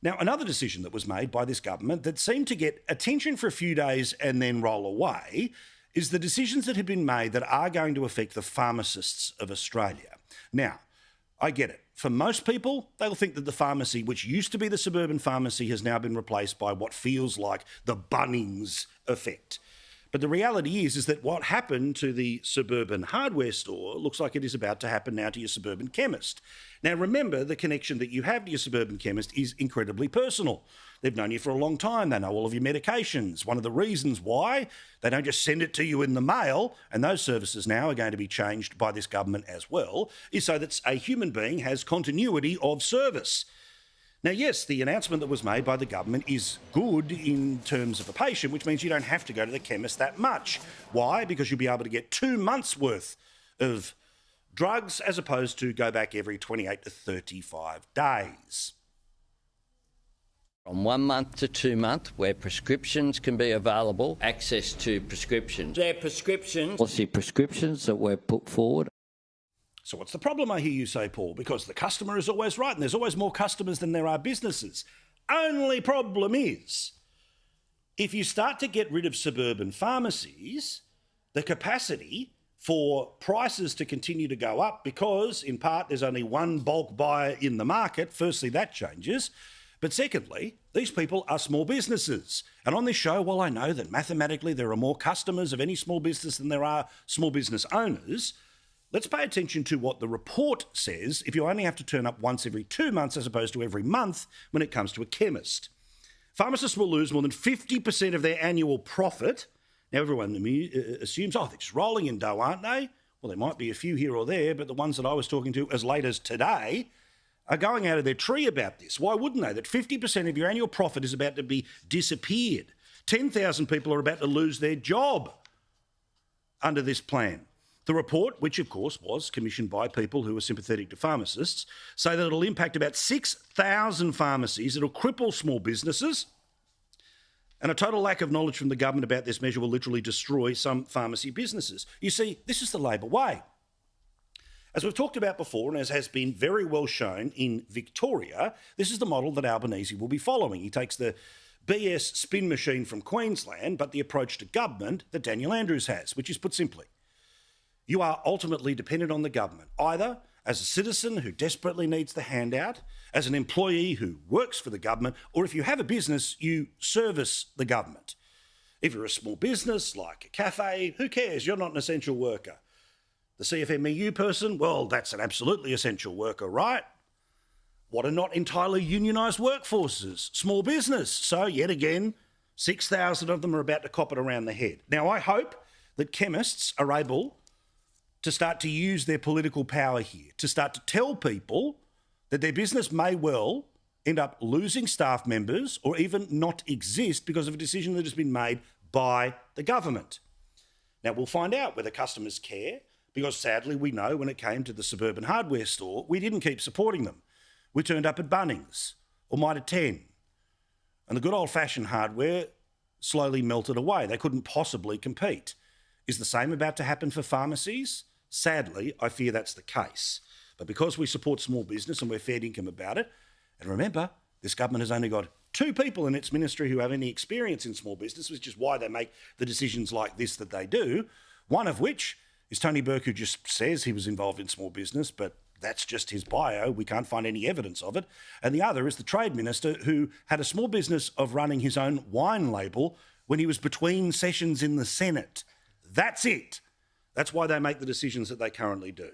Now, another decision that was made by this government that seemed to get attention for a few days and then roll away is the decisions that have been made that are going to affect the pharmacists of Australia. Now, I get it. For most people, they'll think that the pharmacy, which used to be the suburban pharmacy, has now been replaced by what feels like the Bunnings effect. But the reality is that what happened to the suburban hardware store looks like it is about to happen now to your suburban chemist. Now, remember, the connection that you have to your suburban chemist is incredibly personal. They've known you for a long time. They know all of your medications. One of the reasons why they don't just send it to you in the mail, and those services now are going to be changed by this government as well, is so that a human being has continuity of service. Now, yes, the announcement that was made by the government is good in terms of a patient, which means you don't have to go to the chemist that much. Why? Because you'll be able to get 2 months' worth of drugs as opposed to go back every 28 to 35 days. From 1 month to 2 months, where prescriptions can be available, access to prescriptions. They're prescriptions. Policy prescriptions that were put forward. So what's the problem, I hear you say, Paul? Because the customer is always right and there's always more customers than there are businesses. Only problem is, if you start to get rid of suburban pharmacies, the capacity for prices to continue to go up because, in part, there's only one bulk buyer in the market. Firstly, that changes. But secondly, these people are small businesses. And on this show, while I know that mathematically there are more customers of any small business than there are small business owners, let's pay attention to what the report says if you only have to turn up once every 2 months as opposed to every month when it comes to a chemist. Pharmacists will lose more than 50% of their annual profit. Now, everyone assumes, they're just rolling in dough, aren't they? Well, there might be a few here or there, but the ones that I was talking to as late as today are going out of their tree about this. Why wouldn't they? That 50% of your annual profit is about to be disappeared. 10,000 people are about to lose their job under this plan. The report, which of course was commissioned by people who are sympathetic to pharmacists, say that it'll impact about 6,000 pharmacies, it'll cripple small businesses, and a total lack of knowledge from the government about this measure will literally destroy some pharmacy businesses. You see, this is the Labor way. As we've talked about before, and as has been very well shown in Victoria, this is the model that Albanese will be following. He takes the BS spin machine from Queensland, but the approach to government that Daniel Andrews has, which is put simply, you are ultimately dependent on the government, either as a citizen who desperately needs the handout, as an employee who works for the government, or if you have a business, you service the government. If you're a small business like a cafe, who cares? You're not an essential worker. The CFMEU person, well, that's an absolutely essential worker, right? What are not entirely unionised workforces? Small business. So, yet again, 6,000 of them are about to cop it around the head. Now, I hope that chemists are able to start to use their political power here, to start to tell people that their business may well end up losing staff members or even not exist because of a decision that has been made by the government. Now, we'll find out whether customers care, because sadly we know when it came to the suburban hardware store, we didn't keep supporting them. We turned up at Bunnings or Mitre 10, and the good old-fashioned hardware slowly melted away. They couldn't possibly compete. Is the same about to happen for pharmacies? Sadly, I fear that's the case. But because we support small business and we're fair income about it, and remember, this government has only got 2 people in its ministry who have any experience in small business, which is why they make the decisions like this that they do, one of which is Tony Burke, who just says he was involved in small business, but that's just his bio. We can't find any evidence of it. And the other is the Trade Minister, who had a small business of running his own wine label when he was between sessions in the Senate. That's it. That's why they make the decisions that they currently do.